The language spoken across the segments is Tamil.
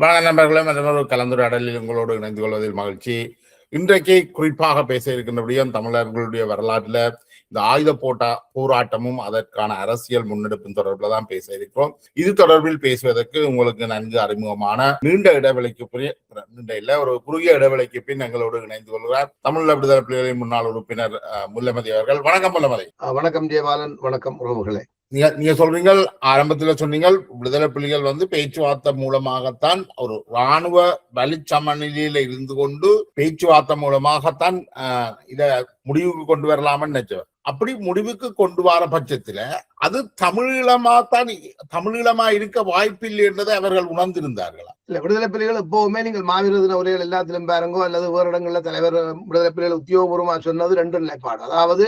வணக்கம் நண்பர்களே, மற்றொரு கலந்துரையாடலில் உங்களோடு இணைந்து கொள்வதில் மகிழ்ச்சி. இன்றைக்கு குறிப்பாக பேச இருக்கின்றபடியும் தமிழர்களுடைய வரலாற்றில் இந்த ஆயுத போராட்டமும் அதற்கான அரசியல் முன்னெடுப்பும் தொடர்பில் தான் பேச இருக்கிறோம். இது தொடர்பில் பேசுவதற்கு உங்களுக்கு நன்கு அறிமுகமான நீண்ட இடைவெளிக்கு ஒரு குறுகிய இடைவெளிக்கு பின் எங்களோடு இணைந்து கொள்கிறார் தமிழ் விடுதலை புலிகளின் முன்னாள் உறுப்பினர் முல்லமதி அவர்கள். வணக்கம் முல்லமதி. வணக்கம் ஜெயபாலன். வணக்கம் உறவுகளே. நீங்க சொல்றீங்க, ஆரம்பத்துல சொன்னீங்க விடுதலை புலிகள் பேச்சுவார்த்தை மூலமாகத்தான் ஒரு ராணுவ வலி சமநிலையில இருந்து கொண்டு பேச்சுவார்த்தை மூலமாகத்தான் இத முடிவுக்கு கொண்டு வரலாம்னு நினைச்சவர். அப்படி முடிவுக்கு கொண்டு வர பட்சத்துல அது தமிழீழமா இருக்க வாய்ப்பில்லை என்றதை அவர்கள் உணர்ந்திருந்தார்களா? இல்ல, விடுதலை புலிகள் எப்பவுமே நீங்கள் மாவீரர் உரைகள் எல்லாத்திலும் பாருங்கோ அல்லது வேறு இடங்கள்ல தலைவர் விடுதலை புலிகள் உத்தியோகபூர்வமா சொன்னது ரெண்டு நிலைப்பாடு. அதாவது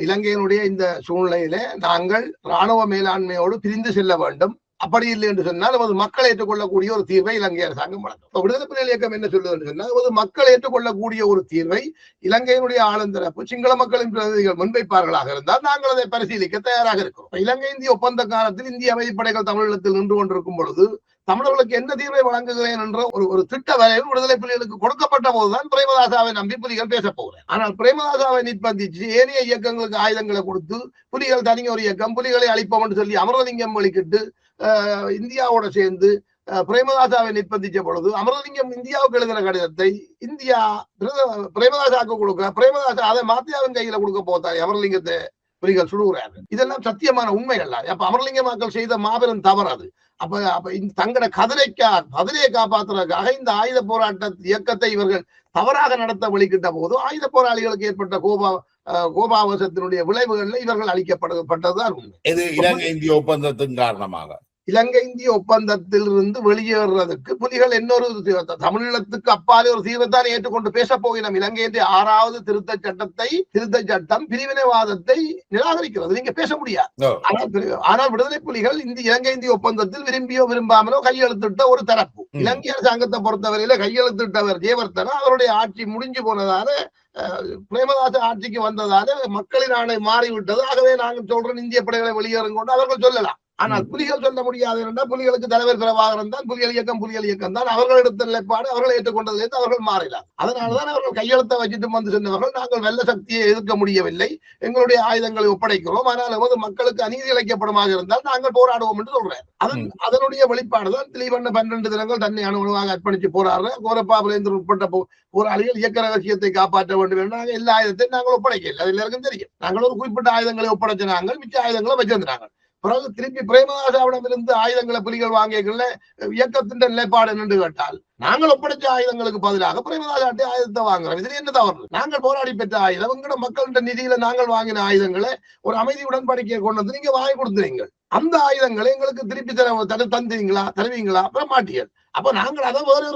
இலங்கையினுடைய இந்த சூழ்நிலையில நாங்கள் ராணுவ மேலாண்மையோடு பிரிந்து செல்ல வேண்டும், அப்படி இல்லை என்று சொன்னால் அது மக்கள் ஏற்றுக்கொள்ளக்கூடிய ஒரு தீர்வை இலங்கை அரசாங்கம் வழங்கும். விடுதலை புலிகள் இயக்கம் என்ன சொல்லுது என்று சொன்னால் அது மக்கள் ஏற்றுக்கொள்ளக்கூடிய ஒரு தீர்வை இலங்கையினுடைய ஆளுந்தரப்பு சிங்கள மக்களின் பிரதிநிதிகள் முன்வைப்பார்களாக இருந்தால் நாங்கள் அதை பரிசீலிக்க தயாராக இருக்கிறோம். இலங்கை இந்திய ஒப்பந்த காலத்தில் இந்திய அமைதிப்படைகள் தமிழகத்தில் நின்று கொண்டிருக்கும் பொழுது தமிழர்களுக்கு என்ன தீர்வை வழங்குகிறேன் என்ற ஒரு திட்ட வரைவு விடுதலை புலிகளுக்கு கொடுக்கப்பட்ட போதுதான் பிரேமதாசாவை நம்பி புலிகள் பேச போகிறேன். ஆனால் பிரேமதாசாவை நிர்பந்திச்சு ஏனைய இயக்கங்களுக்கு ஆயுதங்களை கொடுத்து புலிகள் தனி ஒரு இயக்கம் புலிகளை அழிப்போம் என்று சொல்லி அமரலிங்கம் வலிக்கிட்டு இந்தியாவோட சேர்ந்து பிரேமதாசாவை நிர்பந்திச்ச பொழுது அமரலிங்கம் இந்தியாவுக்கு எழுதின கடிதத்தை இந்தியா பிரேமதாசாவுக்கு கொடுக்க பிரேமதாசா அதை மாத்தியாவின் கையில கொடுக்க போத்தாரு அமரலிங்கத்தை புலிகள் சுடுகிறாரு. இதெல்லாம் சத்தியமான உண்மைகள். அப்ப அமரலிங்க மக்கள் செய்த மாபெரும் தவறு அது. அப்ப தங்களோட கதிரையை காப்பாற்றுறதுக்காக இந்த ஆயுத போராட்ட இயக்கத்தை இவர்கள் தவறாக நடத்த வழிகிட்ட போது ஆயுத போராளிகளுக்கு ஏற்பட்ட கோபாவசத்தினுடைய விளைவுகள்ல இவர்கள் அளிக்கப்பட்டதுதான் உண்மை. இது இலங்கை இந்திய ஒப்பந்தத்தின் காரணமாக இலங்கை இந்திய ஒப்பந்தத்தில் இருந்து வெளியேறுறதுக்கு புலிகள் இன்னொரு தமிழீழத்துக்கு அப்பாலே ஒரு தீர்வைத்தான் ஏற்றுக்கொண்டு பேச போகிறோம். இலங்கையின் 6வது திருத்த சட்டம் பிரிவினைவாதத்தை நிராகரிக்கிறது. நீங்க பேச முடியாது. ஆனால் விடுதலை புலிகள் இலங்கை இந்திய ஒப்பந்தத்தில் விரும்பியோ விரும்பாமலோ கையெழுத்திட்ட ஒரு தரப்பு. இலங்கை அரசாங்கத்தை பொறுத்தவரையில கையெழுத்திட்டவர் ஜெயவர்தனா அவருடைய ஆட்சி முடிஞ்சு போனதால பிரேமதாச ஆட்சிக்கு வந்ததால மக்களின் ஆணை மாறிவிட்டது. ஆகவே நாங்கள் சொல்றோம் இந்திய படைகளை வெளியேறும் கொண்டு அவர்கள் சொல்லலாம். ஆனால் புலிகள் சொல்ல முடியாது என்றால் புலிகளுக்கு தலைவர் பிரபாகரன் தான், புலிகள் இயக்கம் தான். அவர்கள் எடுத்த நிலைப்பாடு அவர்கள் ஏற்றுக்கொண்டதிலிருந்து அவர்கள் மாறினார். அதனாலதான் அவர்கள் கையெழுத்த வச்சுட்டு வந்து சென்றவர்கள் நாங்கள் வெள்ள சக்தியை எதிர்க்க முடியவில்லை, எங்களுடைய ஆயுதங்களை ஒப்படைக்கிறோம், ஆனால் நமது மக்களுக்கு அநீதி இழைக்கப்படுமாக இருந்தால் நாங்கள் போராடுவோம் என்று சொல்றேன். அதனுடைய வெளிப்பாடுதான் திலீபண்ண 12 தினங்கள் தன்னை அணுவாக அர்ப்பணிச்சு போராடுற கோரப்பாபுலேந்து உட்பட்ட போராளிகள் இயக்க ரகசியத்தை காப்பாற்ற வேண்டும் என்று நாங்கள் எல்லா ஆயுதத்தையும் நாங்கள் ஒப்படைக்கல. அது எல்லாருக்கும் தெரியும். நாங்கள் ஒரு குறிப்பிட்ட ஆயுதங்களை ஒப்படைச்ச நாங்கள் மிச்ச ஆயுதங்களை வச்சிருந்தாங்க. பிறகு திருப்பி பிரேமதாசாவிடம் இருந்து ஆயுதங்களை புலிகள் வாங்கியல இயக்கத்தின் நிலைப்பாடு என்று கேட்டால் நாங்கள் ஒப்படைச்ச ஆயுதங்களுக்கு பதிலாக பிரேமதாசாட்டை ஆயுதத்தை வாங்குறோம். இதுல என்ன தவறு? நாங்கள் போராடி பெற்ற ஆயுதம் எங்கட மக்களின் நிதியில நாங்கள் வாங்கின ஆயுதங்களை ஒரு அமைதி உடன்படிக்கையை கொண்டு வந்து நீங்க வாங்கி கொடுத்துறீங்க. அந்த ஆயுதங்களை எங்களுக்கு திருப்பி தருவீங்களா? அப்புறம் மாட்டியல். அப்ப நாங்கள் அதை வேறு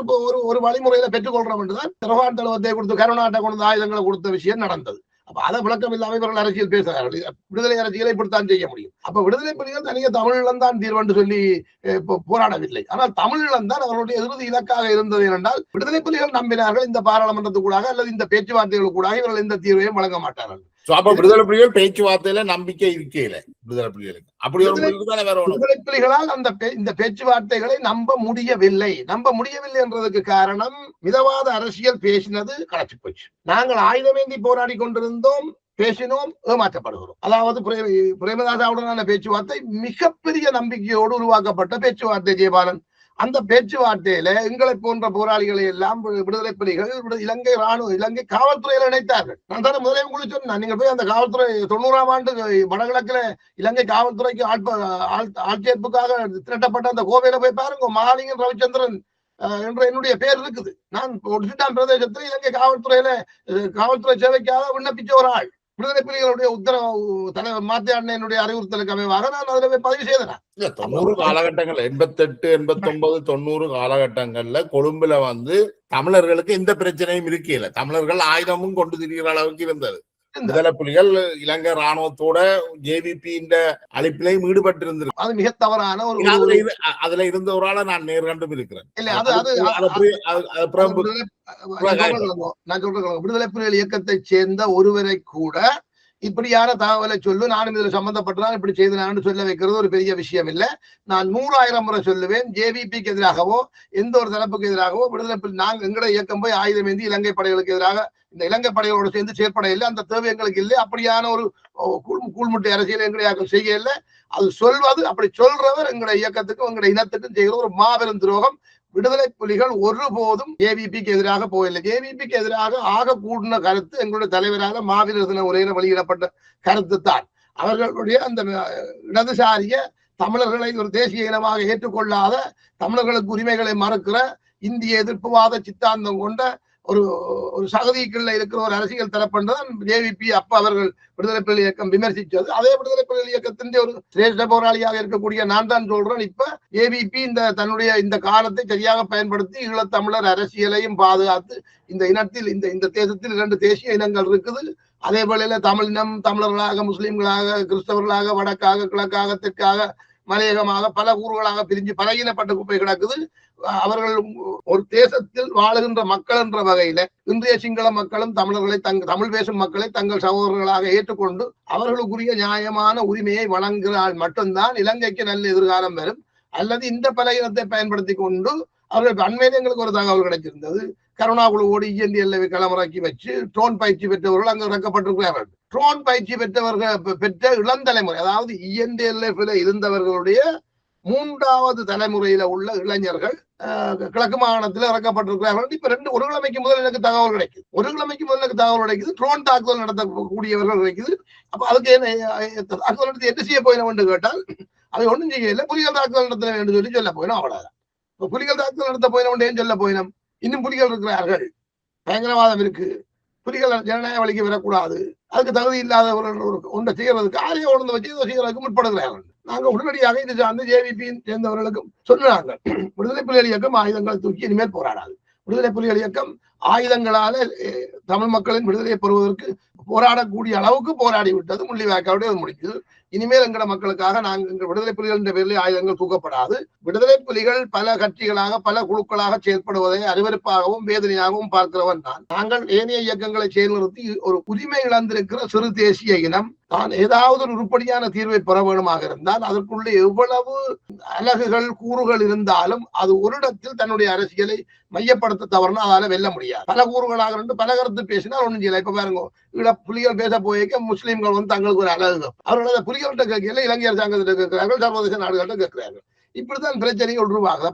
ஒரு வழிமுறையில பெற்றுக்கொள்றோம் என்றுதான் திரவான் தளவத்தை கொடுத்து கருணாட்டை கொண்டு ஆயுதங்களை கொடுத்த விஷயம் நடந்தது. அப்ப அதை விளக்கம் இல்லாம இவர்கள் அரசியல் பேசுறார்கள். விடுதலை அரசியலை இப்படித்தான் செய்ய முடியும். அப்ப விடுதலை புலிகள் தனியாக தமிழீழம் தான் தீர்வு சொல்லி போராடவில்லை. ஆனால் தமிழீழம் தான் அவர்களுடைய இறுதி இலக்காக இருந்தது. என்றால் விடுதலை புலிகள் நம்பினார்கள் இந்த பாராளுமன்றத்துக்கூடாக அல்லது இந்த பேச்சுவார்த்தைகளுக்கூடாக இவர்கள் எந்த தீர்வையும் வழங்க மாட்டார்கள். விடுதலை புலிகள் பேச்சுவார்த்தையில நம்பிக்கை இருக்கல. விடுதலை புலிகளுக்கு அப்படி ஒரு விடுதலை புலிகளால் இந்த பேச்சுவார்த்தைகளை நம்ப முடியவில்லை என்றதுக்கு காரணம் மிதவாத அரசியல் பேசினது களைச்சு போச்சு. நாங்கள் ஆயுதமேந்தி போராடி கொண்டிருந்தோம், பேசினோம், ஏமாற்றப்படுகிறோம். அதாவது பிரேமதாசாவுடனான பேச்சுவார்த்தை மிகப்பெரிய நம்பிக்கையோடு உருவாக்கப்பட்ட பேச்சுவார்த்தை ஜெயபாலன். அந்த பேச்சுவார்த்தையில எங்களை போன்ற போராளிகளை எல்லாம் விடுதலை புலிகள் இலங்கை காவல்துறையில இணைத்தார்கள். நான் தானே முதலே உங்களுக்கு சொன்னேன், நீங்க போய் அந்த காவல்துறை 90ஆம் ஆண்டு வடகிழக்குல இலங்கை காவல்துறைக்கு ஆட்சேர்ப்புக்காக திரட்டப்பட்ட அந்த கோவையில போய் பாருங்க, மகாலிங்கன் ரவிச்சந்திரன் என்ற என்னுடைய பேர் இருக்குது. நான் ஒரு சிட்டான் பிரதேசத்துல இலங்கை காவல்துறை சேவைக்காக விண்ணப்பிச்ச ஒரு ஆள். விடுதலை புலிகளுடைய தலைவர் மாத்தியாண்ணையனுடைய அறிவுறுத்தலுக்கு அமைவாக நான் அதுல பதிவு செய்தேன். 90 காலகட்டங்கள் 88, 89, 90 காலகட்டங்கள்ல கொழும்புல தமிழர்களுக்கு எந்த பிரச்சனையும் இருக்கல. தமிழர்கள் ஆயுதமும் கொண்டு திரிகிற அளவுக்கு இருந்தது. விடுதலை புலிகள் இலங்கை ராணுவத்தோட ஜேவிபி அழைப்பிலையும் ஈடுபட்டு இருந்திருக்கு. அது மிக தவறான ஒரு அதுல இருந்த ஒரு ஆளை நான் நேர்கண்டும் இருக்கிறேன். நான் சொல்றேன், விடுதலை புலிகள் இயக்கத்தை சேர்ந்த ஒருவரை கூட இப்படியான தகவலை சொல்லு, நானும் இதுல சம்பந்தப்பட்டதான் இப்படி செய்தனான்னு சொல்ல வைக்கிறது ஒரு பெரிய விஷயம் இல்லை. நான் 100,000 முறை சொல்லுவேன், ஜேவிபிக்கு எதிராகவோ எந்த ஒரு தரப்புக்கு எதிராகவோ விடுதலை நாங்கள் எங்களை இயக்கம் போய் ஆயுதம் ஏந்தி இலங்கை படைகளுக்கு எதிராக இந்த இலங்கை படைகளோடு சேர்ந்து செயற்பட இல்லை. அந்த தேவை எங்களுக்கு இல்லை. அப்படியான ஒரு கூழ்முட்டை அரசியல் எங்களை இயக்கம் செய்ய இல்லை. அது சொல்வது, அப்படி சொல்றவர் எங்களுடைய இயக்கத்துக்கும் எங்களுடைய இனத்துக்கும் செய்கிற ஒரு மாபெரும் துரோகம். விடுதலை புலிகள் ஒருபோதும் ஜேவிபிக்கு எதிராக போகவில்லை. ஜேவிபிக்கு எதிராக ஆக கூடின கருத்து எங்களுடைய தலைவராக மாவீரர் தின உரையில வெளியிடப்பட்ட கருத்து தான். அவர்களுடைய அந்த இடதுசாரிய தமிழர்களை ஒரு தேசிய இனமாக ஏற்றுக்கொள்ளாத, தமிழர்களுக்கு உரிமைகளை மறுக்கிற, இந்திய எதிர்ப்புவாத சித்தாந்தம் கொண்ட ஒரு சகதிக்குள்ள இருக்கிற ஒரு அரசியல் தரப்புன்றதான் ஜேவிபி அப்ப அவர்கள் விடுதலை புலிகள் இயக்கம் விமர்சித்தது. அதே விடுதலை புலிகள் இயக்கத்தின் ஒரு சிரேஷ்ட போராளியாக இருக்கக்கூடிய நான் தான் சொல்றேன், இப்ப ஜேவிபி தன்னுடைய இந்த காலத்தை சரியாக பயன்படுத்தி ஈழத்தமிழர் அரசியலையும் பாதுகாத்து இந்த இனத்தில் இந்த தேசத்தில் 2 தேசிய இனங்கள் இருக்குது. அதே போல தமிழினம், தமிழர்களாக, முஸ்லிம்களாக, கிறிஸ்தவர்களாக, வடக்காக, கிழக்காக, தெற்காக, மலையகமாக பல கூறுகளாக பிரிஞ்சு பலகீனப்பட்ட குப்பை கிடக்குது. அவர்கள் ஒரு தேசத்தில் வாழுகின்ற மக்கள் என்ற வகையில இன்றைய சிங்கள மக்களும் தமிழர்களை தமிழ் பேசும் மக்களை தங்கள் சகோதரர்களாக ஏற்றுக்கொண்டு அவர்களுக்குரிய நியாயமான உரிமையை வழங்கினால் மட்டும்தான் இலங்கைக்கு நல்ல எதிர்காலம் வரும். அல்லது இந்த பலகீனத்தை பயன்படுத்தி கொண்டு அவர்கள் அண்மையில எங்களுக்கு ஒரு தகவல் கிடைச்சிருந்தது, கருணா குழுவோடு இஎன்டிஎல்ஏ களமிறக்கி வச்சு ட்ரோன் பயிற்சி பெற்றவர்கள் அங்கு இறக்கப்பட்டிருக்கிறார்கள். ட்ரோன் பயிற்சி பெற்ற இளந்தலைமுறை, அதாவது இஎன்டிஎல்ஏ இருந்தவர்களுடைய 3வது தலைமுறையில உள்ள இளைஞர்கள் கிழக்கு மாகாணத்தில் இறக்கப்பட்டிருக்கிறார்கள். இப்ப ஒரு கிழமைக்கு முதல் எனக்கு தகவல் கிடைக்குது. ட்ரோன் தாக்குதல் நடத்தக்கூடியவர்கள் கிடைக்குது. அப்ப அதுக்கு தாக்குதல் நடத்தி என்ன செய்ய போயினோம் என்று கேட்டால், அவை ஒன்றும் செய்யல, புலிகள் தாக்குதல் நடத்தின என்று சொல்லி சொல்ல போயினோம். அவ்வளவுதான். இப்ப புலிகள் தாக்குதல் நடத்த போயினோம் ஏன் சொல்ல போயினோம்? இன்னும் புலிகள் இருக்கிறார்கள், பயங்கரவாதம் இருக்கு, புலிகள் ஜனநாயக வழிக்கு வரக்கூடாது, அதுக்கு தகுதி இல்லாதவர்கள் ஒன்றை செய்யறதுக்கு ஆரிய உணர்ந்து வச்சு இதை செய்யறதுக்கு முற்படுகிறார்கள். நாங்க உடனடியாக இது சார்ந்து ஜேவிபியின் சேர்ந்தவர்களுக்கும் சொன்னாங்க, விடுதலை புலிகள் இயக்கம் ஆயுதங்களை தூக்கி இனிமேல் போராடாது. விடுதலை புலிகள் இயக்கம் ஆயுதங்களால தமிழ் மக்களின் விடுதலையை பெறுவதற்கு போராடக்கூடிய அளவுக்கு போராடி விட்டது. முள்ளிவாய்க்காவோட முடிஞ்சது. இனிமேல் எங்கட மக்களுக்காக நாங்கள் விடுதலை புலிகள் என்ற பேரில் ஆயுதங்கள் தூக்கப்படாது. விடுதலை புலிகள் பல கட்சிகளாக பல குழுக்களாக செயல்படுவதை அருவருப்பாகவும் வேதனையாகவும் பார்க்கிறவன் தான். நாங்கள் ஏனைய இயக்கங்களை செயல்நிறுத்தி ஒரு உரிமை இழந்திருக்கிற சிறு தேசிய இனம் தான் ஏதாவது ஒரு உருப்படியான தீர்வை பெற வேணுமாக இருந்தால் அதற்குள்ளே எவ்வளவு அலகுகள் கூறுகள் இருந்தாலும் அது ஒரு இடத்தில் தன்னுடைய அரசியலை மையப்படுத்த தவறுனா அதால வெல்ல முடியாது. பல கூறுகளாக இருந்து பல கருத்து பேசினால் ஒன்றும் செய்யல. இப்ப பாருங்க, புலிகள் பேச போய்க்க முஸ்லிம்கள் தங்களுக்கு ஒரு அழகு, அவர்கள் புலிகள்கிட்ட கேட்கல, இலங்கை அரசாங்கத்திட்ட கேட்கிறார்கள், சர்வதேச நாடுகள்கிட்ட கேட்கிறார்கள். இப்படித்தான் பிரச்சனைகள் உருவாகுது.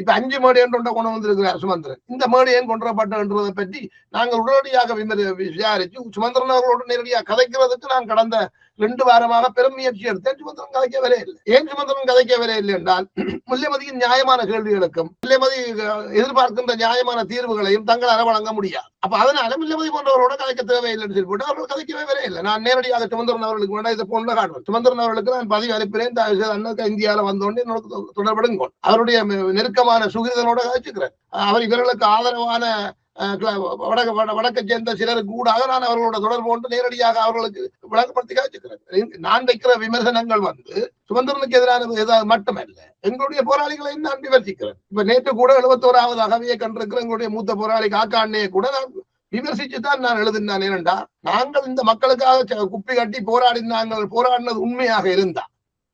இப்ப 5 மேடு என்று கொண்டு வந்திருக்கிறார் சுமந்திரன். இந்த மேடு ஏன் கொண்டுவரப்பட்டதை பற்றி நாங்கள் உடனடியாக விசாரிச்சு சுமந்திரன் அவர்களோடு நேரடியாக கதைக்கிறதுக்கு நான் கடந்த 2 வாரமாக பெரும் முயற்சி எடுத்தேன். சுமந்திரன் கதைக்க வரே இல்லை. ஏன் சுமந்திரன் கதைக்க வரே இல்லை என்றால், முல்லைமதியின் நியாயமான கேள்விகளுக்கும் முல்லைமதி எதிர்பார்க்கின்ற நியாயமான தீர்வுகளையும் தங்களால் வழங்க முடியாது. அப்ப அதனால முல்லைமதி போன்றவரோட கதைக்க தேவையில்லைன்னு சொல்லி போட்டு அவர்கள் கதைக்கவே வரே இல்லை. நான் நேரடியாக சுமந்திரன் அவர்களுக்கு வேண்டாம் இதை போன்ற காட்டுவேன். சுமந்திரன் அவர்களுக்கு நான் பதிவு அனுப்பினேன், அண்ணனுக்கு இந்தியாவில வந்தோடனே தொடர்படுங்க. அவருடைய நெருக்கமான சுகிதனோட கதைச்சுக்கிறேன். அவர் இவர்களுக்கு ஆதரவான வடக்கை சேர்ந்த சிலருக்கு கூடாக நான் அவர்களோட தொடர்பு கொண்டு நேரடியாக அவர்களுக்கு விளங்கப்படுத்தி காய்ச்சிக்கிறேன். நான் வைக்கிற விமர்சனங்கள் சுமந்திரனுக்கு எதிரானது மட்டுமல்ல, எங்களுடைய போராளிகளையும் நான் விமர்சிக்கிறேன். இப்ப நேற்று கூட 71வது அகவையை கண்டிருக்கிற எங்களுடைய மூத்த போராளி காக்கா அண்ணையை கூட நான் விமர்சிச்சுதான் நான் எழுதினேன். ஏனென்றா, நாங்கள் இந்த மக்களுக்காக குப்பி கட்டி போராடினது உண்மையாக இருந்தா,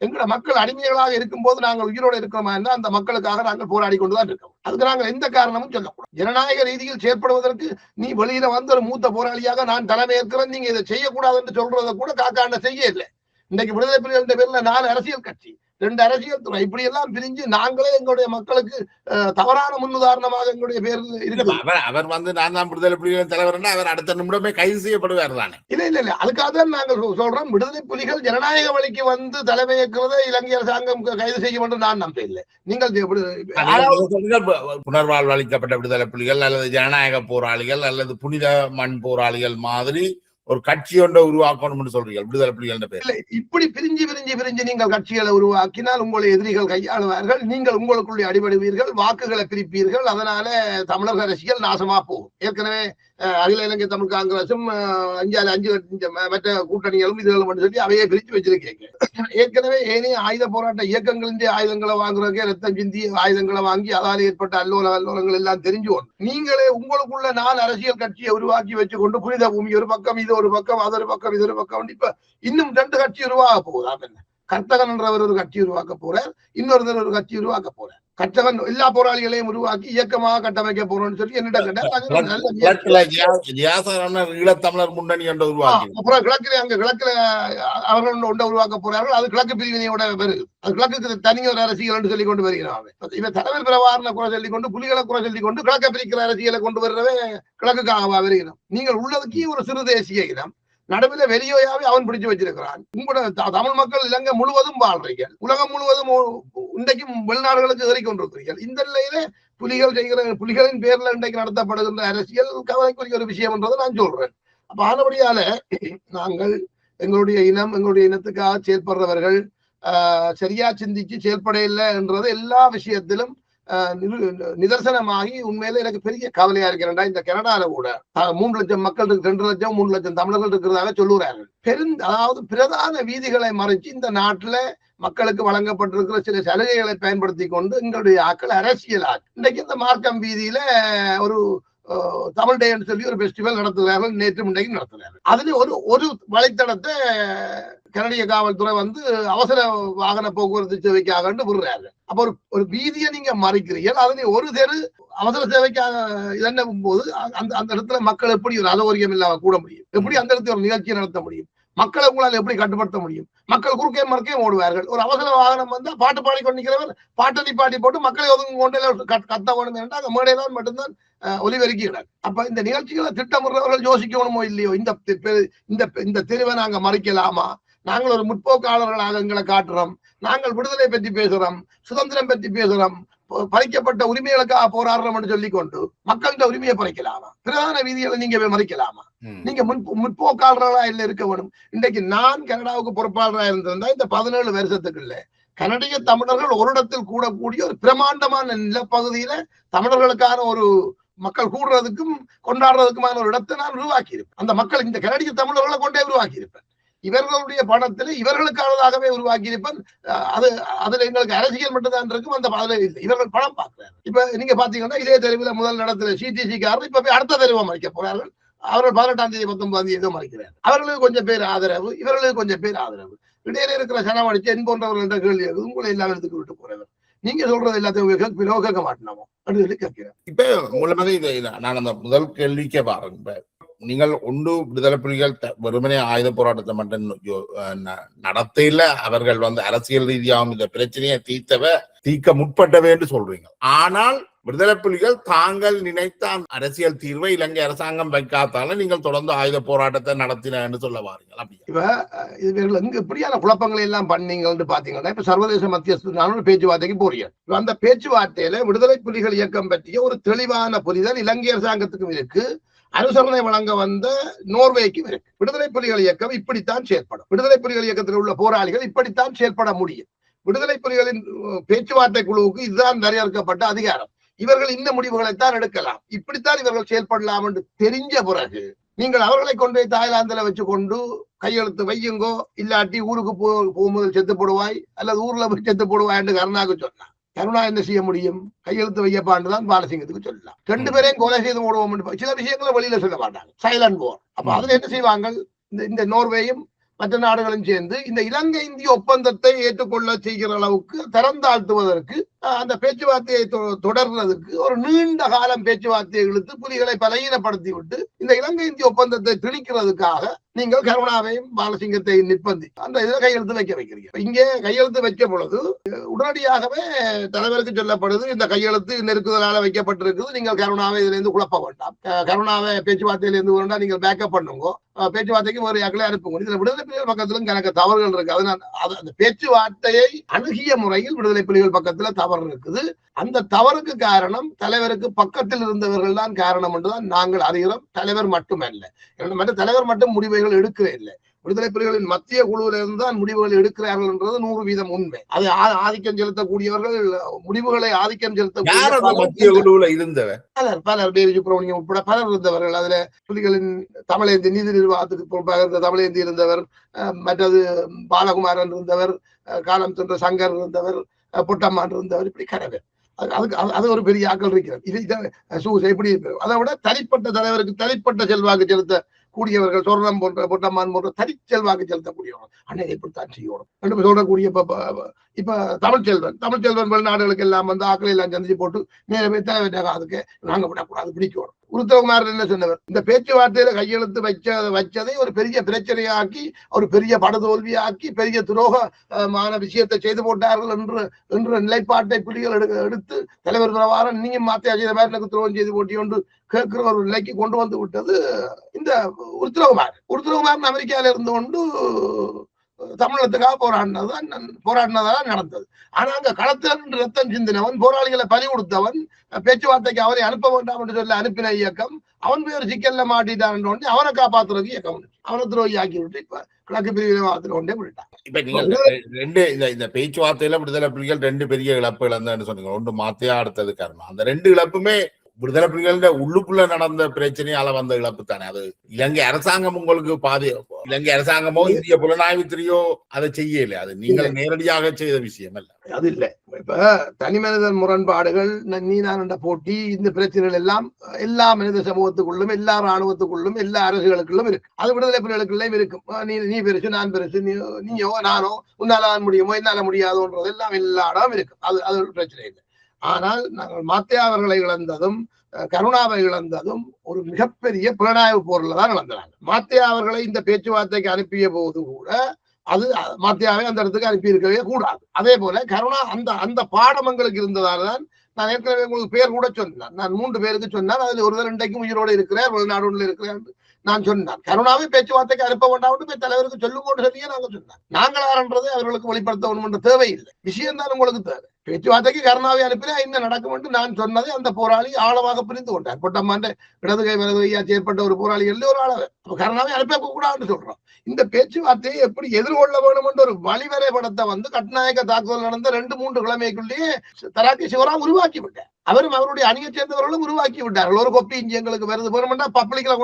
எங்களோட மக்கள் அடிமைகளாக இருக்கும் போது நாங்கள் உயிரோடு இருக்கிறோமா இருந்தால் அந்த மக்களுக்காக நாங்கள் போராடி கொண்டுதான் இருக்கோம். அதுக்கு நாங்கள் எந்த காரணமும் சொல்லக்கூடாது. ஜனநாயக ரீதியில் செயற்படுவதற்கு நீ வெளியில வந்து ஒரு மூத்த போராளியாக நான் தலைமை ஏற்கிறேன், நீங்க இதை செய்யக்கூடாது என்று சொல்றதை கூட காக்காண்ட செய்ய இல்லை. இன்னைக்கு விடுதலை புலிகள் என்ற பேர்ல 4 அரசியல் கட்சி, 2 அரசியல் துறை, இப்படி எல்லாம் பிரிஞ்சு நாங்களே எங்களுடைய மக்களுக்கு தவறான முன்னுதாரணமாக எங்களுடைய பேர் அவர் நான் தான் விடுதலை புலிகள் தலைவர், அவர் அடுத்த நிமிடமே கைது செய்யப்படுவார் தானே? இல்ல அதுக்காக தான் நாங்கள் சொல்றோம், விடுதலை புலிகள் ஜனநாயக வழிக்கு வந்து தலைமை ஏற்கிறத இலங்கை அரசாங்கம் கைது செய்யும் என்று நான் நம்ப இல்லை. நீங்கள் புனர்வாழ்வு அளிக்கப்பட்ட விடுதலை புலிகள் அல்லது ஜனநாயக போராளிகள் அல்லது புனித மண் போராளிகள் மாதிரி ஒரு கட்சி ஒன்றை உருவாக்கணும் சொல்றீங்க விடுதலை புலிகள் பேர். இப்படி பிரிஞ்சு நீங்கள் கட்சிகளை உருவாக்கினால் உங்களை எதிரிகள் கையாளுவார்கள், நீங்கள் உங்களுக்குள்ளே அடிபடுவீர்கள், வாக்குகளை பிரிப்பீர்கள், அதனால தமிழக அரசியல் நாசமா போகும். ஏற்கனவே அகில இலங்கை தமிழ் காங்கிரசும் அஞ்சு மற்ற கூட்டணிகளும் இதுகளும் சொல்லி அவையை பிரித்து வச்சிருக்கீங்க. ஏற்கனவே ஏனைய ஆயுத போராட்ட இயக்கங்களின் ஆயுதங்களை வாங்குறதுக்கே ரத்தம் சிந்தி ஆயுதங்களை வாங்கி அதால் ஏற்பட்ட அல்லோலங்கள் எல்லாம் தெரிஞ்சு நீங்களே உங்களுக்குள்ள 4 அரசியல் கட்சியை உருவாக்கி வச்சுக்கொண்டு புனித பூமி ஒரு பக்கம், இது ஒரு பக்கம், அது ஒரு பக்கம், இது ஒரு பக்கம், இப்ப இன்னும் 2 கட்சி உருவாக போகுதாம். என்ன கர்த்தகன் என்றவர் ஒரு கட்சி உருவாக்க போறார், இன்னொருத்தர் ஒரு கட்சி உருவாக்க போறார். கர்த்தகன் எல்லா போராளிகளையும் உருவாக்கி இயக்கமாக கட்டமைக்க போறோம்னு சொல்லி என்னிடம் ஈழத்தமிழர் முன்னணி என்று உருவாக்கி அப்புறம் கிழக்குல அவர்கள் ஒன்றை உருவாக்க போறார்கள். அது கிழக்கு பிரிவினையோட வருது. அது கிழக்கு தனியொரு அரசியல் என்று சொல்லி கொண்டு வருகிறாங்க. இவன் தலைவர் பிரபாரண குறை சொல்லிக் கொண்டு புலிகளை குறை சொல்லிக் கொண்டு கிழக்க பிரிக்கிற அரசியலை கொண்டு வர்றவே கிழக்குக்காக வருகிறோம். நீங்கள் உள்ளதுக்கு ஒரு சிறு தேசிய இனம் நடுவில் வெளியோயாவே அவன் பிடிச்சு வச்சிருக்கிறான். உங்களோட தமிழ் மக்கள் இலங்கை முழுவதும் வாழ்றீர்கள், உலகம் முழுவதும் இன்றைக்கும் வெளிநாடுகளுக்கு ஏறி கொண்டிருக்கிறீர்கள். இந்த நிலையில புலிகள் செய்கிற புலிகளின் பேர்ல இன்றைக்கு நடத்தப்படுகின்ற அரசியல் கவலைக்குரிய ஒரு விஷயம் என்றதை நான் சொல்றேன். அப்ப ஆனபடியால நாங்கள் எங்களுடைய இனத்துக்காக செயல்படுறவர்கள் சரியா சிந்திச்சு செயல்பட இல்லை என்றது எல்லா விஷயத்திலும் நிதர்சனமாகி உண்மையில எனக்கு பெரிய கவலையா இருக்கிறேன்டா. இந்த கனடால கூட 3 லட்சம் மக்கள் இருக்கு, 2 லட்சம் 3 லட்சம் தமிழர்கள் இருக்கிறதாக சொல்லுறார்கள். அதாவது பிரதான வீதிகளை மறைச்சு இந்த நாட்டுல மக்களுக்கு வழங்கப்பட்டிருக்கிற சில சலுகைகளை பயன்படுத்தி கொண்டு எங்களுடைய ஆக்கள் அரசியலாக இன்றைக்கு இந்த மார்க்கம் வீதியில ஒரு தமிழ் டேன்னு சொல்லி ஒரு பெஸ்டிவல் நடத்துகிறார்கள். நேற்று முன்னைக்கு நடத்துகிறார்கள். அதுல ஒரு வழித்தடத்தை கனடிய காவல்துறை அவசர வாகன போக்குவரத்து சேவைக்காக விடுறாரு. அப்ப ஒரு வீதியை நீங்க மறைக்கிறீர்கள், அதுல ஒரு தெரு அவசர சேவைக்காக இதன்னும் போது அந்த இடத்துல மக்கள் எப்படி ஒரு அசௌகரியம் இல்லாம கூட முடியும்? எப்படி அந்த இடத்துல ஒரு நிகழ்ச்சியை நடத்த முடியும்? மக்களை உங்களால் எப்படி கட்டுப்படுத்த முடியும்? மக்கள் குறுக்கே மறுக்கே ஓடுவார்கள். ஒரு அவசர வாகனம் வந்தா பாட்டு பாடி கொண்டிருக்கிறவர் பாட்டை பாட்டி போட்டு மக்களை ஒதுங்க கொண்டு கத்த வேணும் என்றால் அந்த மேடையில்தான் மட்டும்தான் ஒலிபெருக்கிறார். அப்ப இந்த நிகழ்ச்சிகளை திட்டமிடுறவர்கள் யோசிக்கணுமோ இல்லையோ? இந்த தெருவை நாங்க மறைக்கலாமா? நாங்கள் ஒரு முற்போக்காளர்களாக எங்களை காட்டுறோம், நாங்கள் விடுதலை பற்றி பேசுறோம், சுதந்திரம் பற்றி பேசுறோம், பறிக்கப்பட்ட உரிமைகளுக்காக போராடுறோம் என்று சொல்லிக் கொண்டு மக்கள்கிட்ட உரிமையை பறிக்கலாமா? பிரதான வீதிகளை நீங்க மறைக்கலாமா? நீங்க முற்போக்காளர்களா இல்ல இருக்க வேணும். இன்றைக்கு நான் கனடாவுக்கு பொறுப்பாளராக இருந்திருந்தா இந்த 17 வருஷத்துக்குள்ள கனடிய தமிழர்கள் ஒரு இடத்தில் கூடக்கூடிய ஒரு பிரமாண்டமான நிலப்பகுதியில தமிழர்களுக்கான ஒரு மக்கள் கூடுறதுக்கும் கொண்டாடுறதுக்குமான ஒரு இடத்தை நான் உருவாக்கி இருப்பேன். அந்த மக்கள் இந்த கனடிய தமிழர்களை கொண்டே உருவாக்கி இருப்பேன். இவர்களுடைய பணத்தில் இவர்களுக்கானதாகவே உருவாக்கி இருப்பேன். அதுல எங்களுக்கு அரசியல் மட்டும்தான் இருக்கும். அந்த அதுல இல்லை, இவர்கள் பணம் பார்க்கிறார்கள். இப்ப நீங்க பாத்தீங்கன்னா இதே தெருவில் முதல் நடத்துல CTC காரர்கள் இப்ப அடுத்த தெருவை மறைக்க போறார்கள். அவர்கள் 18ஆம் தேதி 19ஆம் தேதி மறைக்கிறார்கள். அவர்களுக்கு கொஞ்சம் பேர் ஆதரவு, இவர்களுக்கு கொஞ்சம் பேர் ஆதரவு. இடையில இருக்கிற சனம் அடிச்சு என் போன்றவர்கள் என்ற கேள்வி உங்களை எல்லா இடத்துக்கு விட்டு போறவர். நீங்க சொல்றது எல்லாத்தையும் கேட்க மாட்டோமோ அப்படின்னு சொல்லி கேட்கிறேன். இப்ப மூலமாக நான் அந்த முதல் கேள்விக்கே பாருங்க. நீங்கள் ஒன்று விடுதலை புலிகள் வெறுமனே ஆயுத போராட்டத்தை மட்டும் நடத்தையில அவர்கள் அரசியல் ரீதியாகவும் இந்த பிரச்சனையை தீர்க்க முற்பட்டவே என்று சொல்றீங்க. ஆனால் விடுதலை புலிகள் தாங்கள் நினைத்த அரசியல் தீர்வை இலங்கை அரசாங்கம் வைக்காதால நீங்கள் தொடர்ந்து ஆயுத போராட்டத்தை நடத்தின என்று சொல்ல வாருங்கள். இப்ப இவர்கள் எப்படியான குழப்பங்களை எல்லாம் பண்ணீங்கன்னு பாத்தீங்கன்னா இப்ப சர்வதேச மத்தியஸ்தான பேச்சுவார்த்தைக்கு போறீங்க. அந்த பேச்சுவார்த்தையில விடுதலை புலிகள் இயக்கம் பற்றிய ஒரு தெளிவான புரிதல் இலங்கை அரசாங்கத்துக்கும் இருக்கு, அனுசரணை வழங்க வந்த நோர்வேக்கும் இருக்கு. விடுதலை புலிகள் இயக்கம் இப்படித்தான் செயல்படும், விடுதலை புலிகள் இயக்கத்தில் உள்ள போராளிகள் இப்படித்தான் செயல்பட முடியும், விடுதலை புலிகளின் பேச்சுவார்த்தை குழுவுக்கு இதுதான் வரையறுக்கப்பட்ட அதிகாரம், இவர்கள் இந்த முடிவுகளைத்தான் எடுக்கலாம், இப்படித்தான் இவர்கள் செயல்படலாம் என்று தெரிஞ்ச பிறகு நீங்கள் அவர்களை கொண்டு போய் தாய்லாந்துல வச்சு கொண்டு கையெழுத்து வையுங்கோ, இல்லாட்டி ஊருக்கு போகும்போது செத்து போடுவாய் அல்லது ஊர்ல போய் செத்து போடுவாய் என்று கருணாவுக்கு சொன்னான். கருணா என்ன செய்ய முடியும்? கையெழுத்து வையப்பாண்டுதான் பாலசிங்கத்துக்கு சொல்லலாம். 2 பேரையும் கொலை செய்து ஓடுவோம். சில விஷயங்களை வெளியில சொல்ல மாட்டாங்க, சைலண்ட் போர். அப்ப அதுல என்ன செய்வாங்க? இந்த நோர்வேயும் மற்ற நாடுகளும் சேர்ந்து இந்த இலங்கை இந்திய ஒப்பந்தத்தை ஏற்றுக்கொள்ள செய்கிற அளவுக்கு தரந்தாழ்த்துவதற்கு அந்த பேச்சுவார்த்தையை தொடர்றதுக்கு ஒரு நீண்ட காலம் பேச்சுவார்த்தையை இழுத்து புலிகளை பலகீனப்படுத்தி விட்டு இந்த இலங்கை இந்திய ஒப்பந்தத்தை திணிக்கிறதுக்காக நீங்கள் கருணாவையும் பாலசிங்கத்தையும் நிர்பந்தி அந்த இதில் கையெழுத்து வைக்கிறீங்க. இங்கே கையெழுத்து வைக்க பொழுது உடனடியாகவே தலைவருக்கு சொல்லப்படுது, இந்த கையெழுத்து நெருக்குதலால வைக்கப்பட்டிருக்குது, நீங்கள் கருணாவை இதுல இருந்து குழப்ப வேண்டாம், கருணாவை பேச்சுவார்த்தையில இருந்து வேண்டாம், நீங்கள் பேக்கப் பண்ணுங்க, பேச்சுவார்த்தைக்கு ஒரு யாக்களை அனுப்புங்க. இதுல விடுதலை புலிகள் பக்கத்திலும் கணக்கு தவறுகள் இருக்கு. அதனால அந்த பேச்சுவார்த்தையை அணுகிய முறையில் விடுதலை புலிகள் பக்கத்துல தவறு இருக்குது. அந்த தவறுக்கு காரணம் தலைவருக்கு பக்கத்தில் இருந்தவர்கள் தான் காரணம் என்றுதான் நாங்கள் அறிகிறோம். தலைவர் மட்டுமல்ல, மற்ற தலைவர் மட்டும் முடிவுகள் எடுக்கிறே இல்லை, விடுதலை புலிகளின் மத்திய குழுவில இருந்து தான் முடிவுகள் எடுக்கிறார்கள் என்றது 100% உண்மை. அது ஆதிக்கம் செலுத்தக்கூடியவர்கள் முடிவுகளை ஆதிக்கம் செலுத்தக்கூடிய மத்திய குழுவில் இருந்தவர் பலர் டேவி சுப்ரமணியம் உட்பட பலர் இருந்தவர்கள். அதுல புலிகளின் தமிழேந்தி நீதி நிர்வாகத்துக்கு பொறுப்பாக இருந்த தமிழேந்தி இருந்தவர், மற்றது பாலகுமாரன் இருந்தவர், காலம் சென்ற சங்கர் இருந்தவர், பொட்டம்மான் இருந்தவர், இப்படி கனவர். அது ஒரு பெரிய ஆக்கள் இருக்கிறது. இது எப்படி அதை விட தனிப்பட்ட தலைவருக்கு தனிப்பட்ட செல்வாக்கு செலுத்த கூடியவர்கள் சொர்ணம் போன்ற பொட்டம்மான் போன்ற தனி செல்வாக்கு செலுத்தக்கூடியவர்கள் அன்னை இப்படித்தான் செய்யணும் என்று சொல்லக்கூடிய இப்ப தமிழ்ச்செல்வன் வெளிநாடுகளுக்கு எல்லாம் வந்து ஆக்களை எல்லாம் சந்திச்சு போட்டு நேரமே தலைவராக அதுக்கு நாங்க விடக்கூடாது பிடிக்கணும். உருத்தகுமார் என்ன சொன்னவர், இந்த பேச்சுவார்த்தையில கையெழுத்து வச்சதை ஒரு பெரிய பிரச்சனையாக்கி ஒரு பெரிய படுதோல்வியாக்கி பெரிய துரோகமான விஷயத்தை செய்து போட்டார்கள் என்ற நிலைப்பாட்டை புலிகள் எடுத்து தலைவர் பிரபாகரன் நீங்க மாத்தியா செய்த மாதிரி எனக்கு துரோகம் செய்து போட்டி கொண்டு கேட்கிற ஒரு நிலைக்கு கொண்டு வந்து விட்டது இந்த உருத்தகுமார் அமெரிக்காவில இருந்து கொண்டு தமிழகத்துக்காக போராடினதான் நடந்தது. ஆனா அங்க களத்தில் ரத்தம் சிந்தினவன், போராளிகளை பலி கொடுத்தவன், பேச்சுவார்த்தைக்கு அவரை அனுப்ப வேண்டாம் என்று சொல்ல அனுப்பின இயக்கம், அவன் பேர் சிக்கல்ல மாட்டிட்டான், அவனை காப்பாத்துறதுக்கு இயக்கம் அவனை துரோகி ஆக்கி விட்டு இப்ப கிழக்கு பிரிவினை கொண்டே விட்டான். இப்ப நீங்க இந்த பேச்சுவார்த்தையில விடுதலை புலிகள் 2 பெரிய இழப்பு இழந்தன்னு சொன்னீங்க. ஒன்று மாத்தியா, அடுத்தது காரணம். அந்த 2 இழப்புமே விடுதலை புலிகளின் உள்ளுக்குள்ள நடந்த பிரச்சனையால வந்த இழப்பு தானே. அது இலங்கை அரசாங்கம் உங்களுக்கு இலங்கை அரசாங்கமோ இந்திய புலனாய்வு துறையோ அதை செய்யல. அது நீங்கள் நேரடியாக செய்த விஷயம் அல்ல. அது இல்ல. இப்ப தனி மனிதன் முரண்பாடுகள், நீதான போட்டி, இந்த பிரச்சனைகள் எல்லாம் எல்லா மனித சமூகத்துக்குள்ளும் எல்லா ராணுவத்துக்குள்ளும் எல்லா அரசுகளுக்குள்ளும் இருக்கு. அது விடுதலை புலிகளுக்குள்ளேயும் இருக்கும். நீ பெருசு நான் பெருசு, நீயோ நானோ, உன்னால முடியுமோ என்னால முடியாதோன்றது எல்லாம் எல்லா இடம் இருக்கு. அது ஒரு பிரச்சனை இல்லை. ஆனால் நாங்கள் மாத்தியா அவர்களை இழந்ததும் கருணாவை இழந்ததும் ஒரு மிகப்பெரிய புலனாய்வு போரில் தான் இழந்தாங்க. மாத்தியா அவர்களை இந்த பேச்சுவார்த்தைக்கு அனுப்பிய போது கூட அது மாத்தியாவை அந்த இடத்துக்கு அனுப்பி இருக்கவே கூடாது. அதே போல கருணா அந்த பாடம் எங்களுக்கு இருந்ததால் தான் நான் ஏற்கனவே உங்களுக்கு பேர் கூட சொன்னேன். நான் 3 பேருக்கு சொன்னேன். அதுல ஒருவர் இன்றைக்கும் உயிரோடு இருக்கிறார், வெளிநாடுல இருக்கிறார். நான் சொன்னேன் கருணாவை பேச்சுவார்த்தைக்கு அனுப்ப வேண்டாம் போய் தலைவருக்கு சொல்லும் போது சொல்லியே நாங்க சொன்னோம். நாங்கள் யாருன்றது அவர்களுக்கு வெளிப்படுத்த வேணும் என்ற தேவையில்லை. விஷயம் தான் உங்களுக்கு தேவை. பேச்சுவார்த்தைக்கு கருணாவை அனுப்பினா என்ன நடக்கும் என்று நான் சொன்னதை அந்த போராளி ஆழமாக புரிந்து கொண்டார். பொட்டம்மாண்ட இடது கை வலது கையா செயற்பட்ட ஒரு போராளிகள் ஒரு ஆளவை கருணாவை அனுப்ப கூடாதுன்னு சொல்றோம். இந்த பேச்சுவார்த்தையை எப்படி எதிர்கொள்ள வேணும் என்ற ஒரு வழிவரைபடத்தை வந்து கட்நாயக்க தாக்குதல் நடந்த 2-3 கிழமைக்குள்ளேயே தராக்கி சிவராம் உருவாக்கி விட்டார். அவரும் அவருடைய அணியை சேர்ந்தவர்களும் உருவாக்கி விட்டார்கள். ஒரு கொப்பி இஞ்சி எங்களுக்கு வருது வேணும்னா பப்ளிக்ல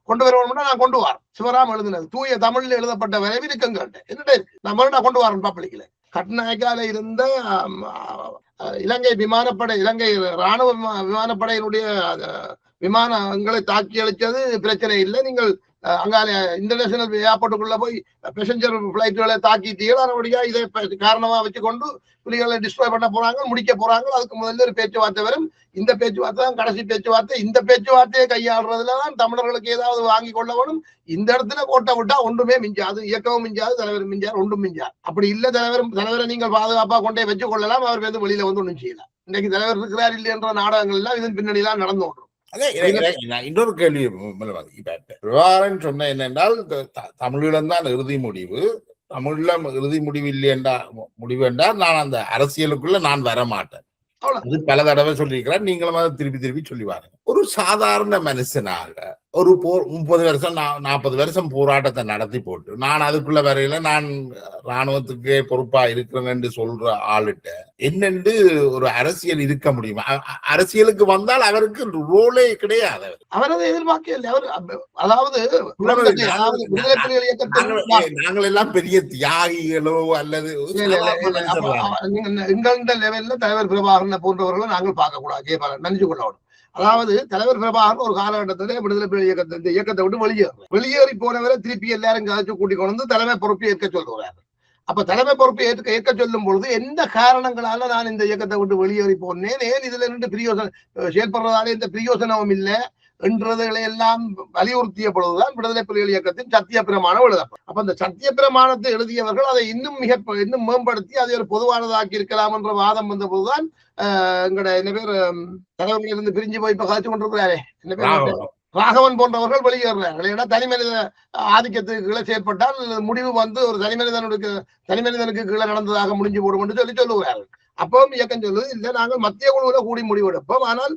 கொண்டு வரணும்னா நான் கொண்டு வரேன். சிவராம் எழுதினது தூய தமிழ்ல எழுதப்பட்ட விரைவிருக்கங்க என்னடா இருக்கு, நான் கொண்டு வரேன் பப்ளிக்ல. கட்நாயக்கால இருந்த இலங்கை விமானப்படை, இலங்கை ராணுவ விமானப்படையினுடைய விமானங்களை தாக்கி அளிச்சது பிரச்சனை இல்லை. நீங்கள் அங்கால இன்டர்நேஷனல் ஏர்போர்ட்டுக்குள்ள போய் பேசஞ்சர் பிளைட்டுகளை தாக்கிட்டீர்கள். அதனுடைய இதை காரணமா வச்சுக்கொண்டு புலிகளை டிஸ்ட்ராய் பண்ண போறாங்க, முடிக்க போறாங்க. அதுக்கு முதல்ல ஒரு பேச்சுவார்த்தை வரும். இந்த பேச்சுவார்த்தை தான் கடைசி பேச்சுவார்த்தை. இந்த பேச்சுவார்த்தையை கையாளுறதுலதான் தமிழர்களுக்கு ஏதாவது வாங்கி கொள்ள வேணும். இந்த இடத்துல கோட்டை விட்டா ஒன்றுமே மிஞ்சாது, இயக்கவும் மிஞ்சாது, தலைவர் மிஞ்சார், ஒன்றும் மிஞ்சார். அப்படி இல்ல தலைவரை நீங்கள் பாதுகாப்பா கொண்டே வச்சு கொள்ளலாம். அவர் வந்து வெளியில வந்து ஒன்றும் செய்யலாம். இன்னைக்கு தலைவர் இருக்கிறார் இல்லை என்ற நாடகங்கள் எல்லாம் இதன் பின்னணி எல்லாம் நடந்து கொண்டிருக்கும். இன்னொரு கேள்வி பிரபாகரன் சொன்ன என்னென்றால் தமிழீழம் தான் இறுதி முடிவு, தமிழ்ல இறுதி முடிவு இல்லை முடிவு என்றால் நான் அந்த அரசியலுக்குள்ள நான் வரமாட்டேன். அது பல தடவை சொல்லியிருக்கிறார். நீங்களும் அதை திருப்பி சொல்லி வாருங்க. ஒரு சாதாரண மனுஷனாக ஒரு 30 வருஷம் 40 வருஷம் போராட்டத்தை நடத்தி போட்டு நான் அதுக்குள்ள வரையில நான் ராணுவத்துக்கு பொறுப்பா இருக்கிறேன் என்று சொல்ற ஆளுட்ட என்னென்று ஒரு அரசியல் இருக்க முடியுமா? அரசியலுக்கு வந்தால் அவருக்கு ரோலே கிடையாது. அவர் அதை எதிர்பார்க்கல. அவர் அதாவது நாங்கள் எல்லாம் பெரிய தியாகிகளோ அல்லது எங்கள்கிட்ட லெவல்ல தலைவர் பிரபாகரன் போன்றவர்களை நாங்கள் பார்க்க கூடாது, நினைச்சு கொள்ளணும். அதாவது தலைவர் பிரபாகரன் ஒரு காலகட்டத்திலே விடுதலை புலிகள் இந்த இயக்கத்தை விட்டு வெளியேறி போனவரை திருப்பி எல்லாரும் கதைச்சு கூட்டிக் கொண்டு வந்து தலைமை பொறுப்பை ஏற்க சொல்லுவார். அப்ப தலைமை பொறுப்பை ஏற்க சொல்லும் பொழுது எந்த காரணங்களால நான் இந்த இயக்கத்தை விட்டு வெளியேறி போனேன், ஏன் இதுல இருந்து பிரயோசனம் செயல்படுறதாலே இந்த பிரயோசனமும் இல்லை என்றதை எல்லாம் வலியுறுத்திய பொழுதுதான் விடுதலை புலிகள் இயக்கத்தின் சத்திய பிரமாணம் எழுதப்படும். அப்ப அந்த சத்திய பிரமாணத்தை எழுதியவர்கள் அதை இன்னும் மேம்படுத்தி அதை ஒரு பொதுவானதாக்கி இருக்கலாம் என்ற வாதம் வந்த போதுதான் எங்கட என்ன பேர் தலைவர்கள் இருந்து பிரிஞ்சு போய் இப்ப காய்ச்சி கொண்டிருக்கிறாரே என்ன பேர் ராகவன் போன்றவர்கள் வெளியேறார்கள். ஏன்னா தனி மனித ஆதிக்கத்துக்கு கீழே செயற்பட்டால் முடிவு வந்து ஒரு தனி மனிதனுக்கு கீழே நடந்ததாக முடிஞ்சு போடும் என்று சொல்லுகிறார்கள். அப்பவும் இயக்கம் சொல்லுது இல்ல, நாங்கள் மத்திய குழுவில் கூடி முடிவெடுப்போம். ஆனால்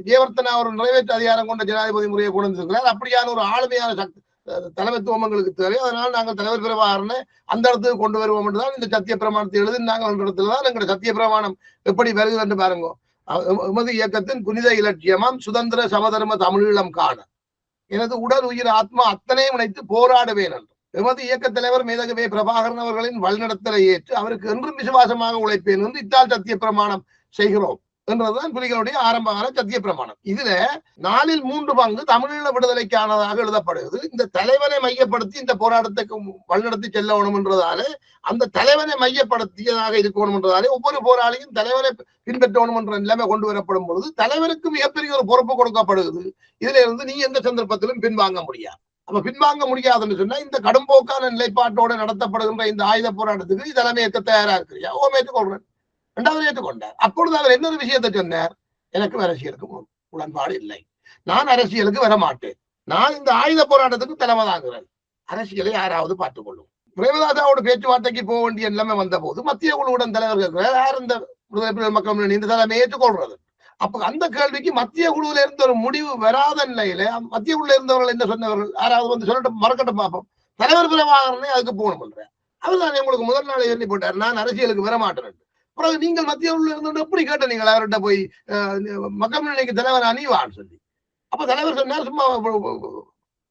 ஜெயவர்த்தனா ஒரு நிறைவேற்று அதிகாரம் கொண்ட ஜனாதிபதி முறையை கொண்டு வந்திருக்கிறார். அப்படியான ஒரு ஆளுமையான தலைமைத்துவம் எங்களுக்கு தேவை. அதனால நாங்கள் தலைவர் பிரபாகரனை அந்த இடத்துக்கு கொண்டு வருவோம் என்றுதான் இந்த சத்திய பிரமாணத்தை எழுதி நாங்கள் இடத்துலதான் எங்களுடைய சத்திய பிரமாணம் எப்படி வருகிறது என்று பாருங்க. எமது இயக்கத்தின் புனித இலட்சியமாம் சுதந்திர சமதர்ம தமிழீழம் காண எனது உடல் உயிர் ஆத்மா அத்தனையும் இணைத்து போராடுவேன் என்று எமது இயக்க தலைவர் மேதகவே பிரபாகரன் அவர்களின் வழிநடத்தலை ஏற்று அவருக்கு என்றும் விசுவாசமாக உழைப்பேன் என்று இத்தால் சத்திய பிரமாணம் செய்கிறோம் என்றதுதான் புலிகளுடைய ஆரம்பகால சத்திய பிரமாணம். இதுல 3 பங்கு தமிழீழ விடுதலைக்கானதாக எழுதப்படுகிறது. இந்த தலைவனை மையப்படுத்தி இந்த போராட்டத்தை வழிநடத்தி செல்ல வேணும் என்றதாலே அந்த தலைவனை மையப்படுத்தியதாக இருக்கணும் என்றதாலே ஒவ்வொரு போராளியும் தலைவனை பின்பற்றணும் என்ற நிலைமை கொண்டு வரப்படும் பொழுது தலைவருக்கு மிகப்பெரிய ஒரு பொறுப்பு கொடுக்கப்படுகிறது. இதுல இருந்து நீ எந்த சந்தர்ப்பத்திலும் பின்வாங்க முடியாது. அப்ப பின்வாங்க முடியாதுன்னு சொன்னா இந்த கடும்போக்கான நிலைப்பாட்டோடு நடத்தப்படுகின்ற இந்த ஆயுத போராட்டத்துக்கு நீ தலைமை ஏற்க தயாரா இருக்கிறியா? ஏற்றுக்கொள்றேன். 2வது ஏற்றுக்கொண்டார். அப்பொழுது அவர் இன்னொரு விஷயத்தை சொன்னார், எனக்கு அரசியலுக்கு உடன்பாடு இல்லை, நான் அரசியலுக்கு வர மாட்டேன், நான் இந்த ஆயுத போராட்டத்துக்கு தலைமை தாங்குறேன், அரசியலை யாராவது பார்த்துக் கொள்ளும். பிரேமதாசாவோட பேச்சுவார்த்தைக்கு போக வேண்டிய நிலைமை வந்த போது மத்திய குழுவுடன் தலைவர்கள் யார் இந்த விடுதலை மக்கள் முன்னணி இந்த தலைமை ஏற்றுக்கொள்றது. அப்ப அந்த கேள்விக்கு மத்திய குழுவில இருந்த ஒரு முடிவு வராத நிலையில மத்திய குழுல இருந்தவர்கள் என்ன சொன்னவர்கள் யாராவது வந்து சொல்லட்டும், மறக்கட்டும் பார்ப்போம், தலைவர் பிரபாகரனே அதுக்கு போகணும் பண்றேன். அவர் தான் உங்களுக்கு முதல் நாள் எழுதி போட்டார், நான் அரசியலுக்கு வர மாட்டேன். பிறகு நீங்கள் மத்திய உள்ள இருந்து எப்படி கேட்ட நீங்கள் அவர்கிட்ட போய் மக்கள் முன்னணிக்கு தலைவர் அணிவான்னு சொல்லி. அப்ப தலைவர் சொன்னார், சும்மா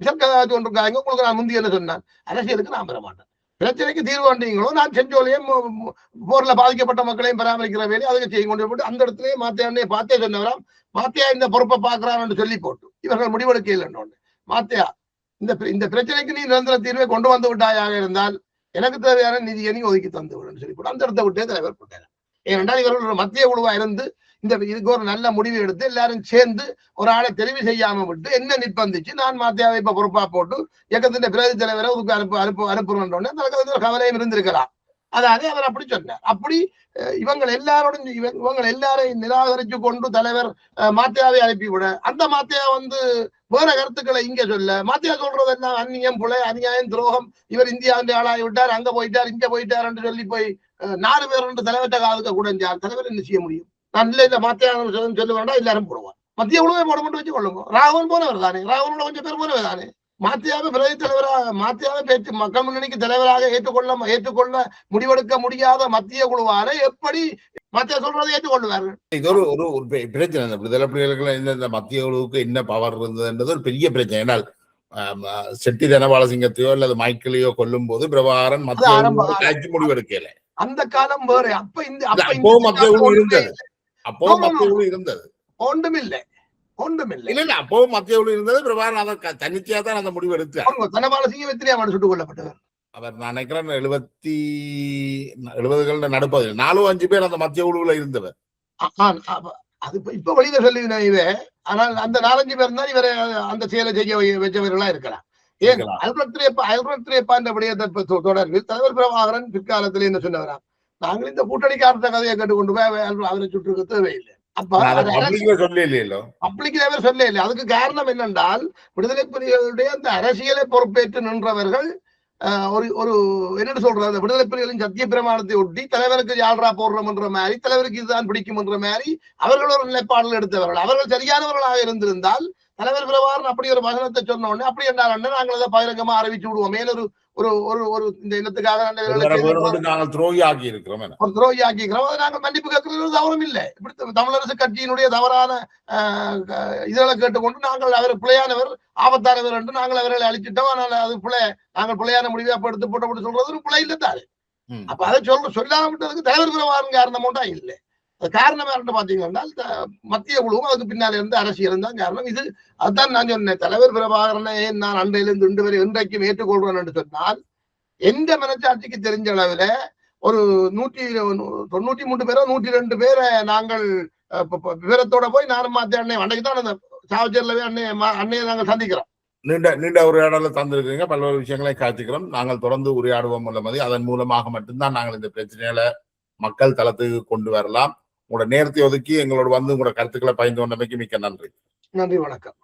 விசர்காச்சு கொண்டிருக்காங்க, உங்களுக்கு நான் முந்தி என்ன சொன்னேன், அரசியலுக்கு நான் வர மாட்டேன், பிரச்சனைக்கு தீர்வு கண்டீங்களோ நான் செஞ்சோலையும் போர்ல பாதிக்கப்பட்ட மக்களையும் பராமரிக்கிற வேலையை அதுக்கு செய்ய கொண்டு போட்டு அந்த இடத்துலயே மாத்தையானே பார்த்தே சொன்னவராம். மாத்தையா இந்த பொறுப்பை பாக்குறான்னு சொல்லி போட்டு இவர்கள் முடிவெடுக்க இல்லைன்னு மாத்தையா இந்த பிரச்சனைக்கு நீ நிரந்தர தீர்வை கொண்டு வந்து விட்டாயாக இருந்தால் எனக்கு தேவையான நிதியை நீ ஒதுக்கி தந்து விடுன்னு சொல்லி போட்டு அந்த இடத்தை விட்டே தலைவர் போட்டார். ஏனென்றால் இவர்கள் ஒரு மத்திய குழுவா இருந்து இதுக்கு ஒரு நல்ல முடிவு எடுத்து எல்லாரும் சேர்ந்து ஒரு ஆளை தெரிவு செய்யாம விட்டு என்ன நிர்பந்திச்சு நான் மாத்தியாவை இப்ப பொறுப்பா போட்டு இயக்கத்தின் பிரதி தலைவரை அனுப்புறோன்னு கவலையும் இருந்திருக்கலாம். அதாவது அவர் அப்படி சொன்னார். அப்படி இவங்க எல்லாரையும் நிராகரிச்சு கொண்டு தலைவர் மாத்தியாவை அனுப்பிவிட அந்த மாத்தியா வந்து வேற கருத்துக்களை இங்க சொல்ல மாத்தியா சொல்றதெல்லாம் அந்நியம் புலை அநியாயம் துரோகம், இவர் இந்தியாவின் ஆளாகி விட்டார், அங்க போயிட்டார் இங்க போயிட்டார் என்று சொல்லி போய் 4 பேர் தலைவர்கிட்ட காதுக்க கூடஞ்சார் தலைவர் என்ன செய்ய முடியும்? நான் இல்ல இந்த மாத்தியா சொல்ல வேண்டாம், எல்லாரும் போடுவார், மத்திய உணவை போட மட்டும் வச்சு கொள்ளுங்க. ராகவன் போனவர் தானே, ராகவனோட கொஞ்சம் பேர் போனவர் தானே, மாத்தியாவை பிரதி தலைவராக மாத்தியாவை பேச்சு மக்கள் முன்னணிக்கு தலைவராக ஏற்றுக்கொள்ள முடிவெடுக்க முடியாத மத்திய குழுவால எப்படி மத்திய சொல்றதை ஏற்றுக்கொள்வார்கள்? இது ஒரு பிரச்சனை. விடுதலை புலிகளுக்கு இந்த மத்திய குழுவுக்கு என்ன பவர் இருந்ததுன்றது ஒரு பெரிய பிரச்சனை. ஏன்னால் செட்டி தனபாலசிங்கத்தையோ அல்லது மைக்கிளையோ கொல்லும் போது பிரபாகரன் மத்திய முடிவெடுக்கல. அந்த காலம் வேற. அப்ப மத்திய குழு இருந்தது, அப்போ மத்திய குழு இருந்தது, ஒன்றுமில்லை இல்ல அப்போ மத்திய குழு இருந்தது. பிரபாகரன் அதை தன்னிச்சையா தான் அந்த முடிவு எடுத்தார். தனபாலசிங்கம் எத்தனையாம் சுட்டுக் கொல்லப்பட்டவர் அவர் நான் நினைக்கிறேன் 70கள் நடுப்பதில் 4-5 பேர் அந்த மத்திய குழுவுல இருந்தவர். அது இப்ப வெளியில சொல்லி ஆனால் அந்த 4-5 பேர் தான் இவரை அந்த செயலை செய்ய வச்சவர்களா இருக்கலாம். ஏன் அல்பர்ட் என்ற விடயத்தை தொடர்பில் தலைவர் பிரபாகரன் பிற்காலத்தில் என்ன சொன்னவரா, நாங்கள் இந்த கூட்டணிக்காரத்த கதையை கேட்டுக்கொண்டு போய் அவரை சுற்றுக்கு தேவையில்லை. சொல்ல இல்லை. அதுக்கு காரணம் என்னென்றால் விடுதலை புலிகளுடைய அந்த அரசியலை பொறுப்பேற்று நின்றவர்கள் ஒரு என்னன்னு சொல்றது, விடுதலை புலிகளின் சத்திய பிரமாணத்தை ஒட்டி தலைவருக்கு யாழ்ரா போடுறோம் என்ற மாதிரி, தலைவருக்கு இதுதான் பிடிக்கும் என்ற மாதிரி அவர்கள் ஒரு நிலைப்பாடுகள் எடுத்தவர்கள். அவர்கள் சரியானவர்களாக இருந்திருந்தால் தலைவர் பிரபாகரன் அப்படி ஒரு வசனத்தை சொன்ன உடனே அப்படி என்ன நாங்கள் அதை பகிரங்கமா அறிவிச்சு விடுவோம். மேல ஒரு இந்த இனத்துக்காக துரோகி ஆக்கி இருக்கிறோம், அதை நாங்கள் மன்னிப்பு கேட்கறது தவறும் இல்லை. இப்படி தமிழரசு கட்சியினுடைய தவறான இதுகளை கேட்டுக்கொண்டு நாங்கள் அவர் பிழையானவர் ஆபத்தானவர் என்று நாங்கள் அவர்களை அழிச்சிட்டோம், ஆனால் அது நாங்கள் பிழையான முடிவை அப்ப எடுத்து போட்டு சொல்றது ஒரு பிழை இல்லை தாரு. அப்ப அதை சொல்லாம விட்டதுக்கு தலைவர் பிரபாகரன் காரணமோட்டா இல்லை. காரணம் யாருன்னு பாத்தீங்கன்னா மத்திய குழுவும் அதுக்கு பின்னால இருந்து அரசியல் தான் காரணம். இது அதுதான் நான் சொன்னேன், தலைவர் பிரபாகரனை நான் அன்றையிலிருந்து இன்று வரை இன்றைக்கும் ஏற்றுக்கொள்றேன் என்று சொன்னால் எந்த மனச்சாட்சிக்கு தெரிஞ்ச அளவுல ஒரு 193 பேரோ 102 பேரை நாங்கள் விவரத்தோட போய் நானும் மாத்திய அன்னை அன்னைக்கு தான் அந்த சாவச்சேரிலவே அன்னையை நாங்கள் சந்திக்கிறோம். நீண்ட உரையாடல தந்திருக்கிறீங்க, பல்வேறு விஷயங்களை காத்துக்கிறோம். நாங்கள் தொடர்ந்து உரையாடுவோம் உள்ளது. அதன் மூலமாக மட்டும்தான் நாங்கள் இந்த பிரச்சனைகளை மக்கள் தளத்துக்கு கொண்டு வரலாம். உங்களோட நேரத்தை ஒதுக்கி எங்களோட வந்து உங்களோட கருத்துக்களை பகிர்ந்து கொண்டமைக்கு மிக்க நன்றி. நன்றி, வணக்கம்.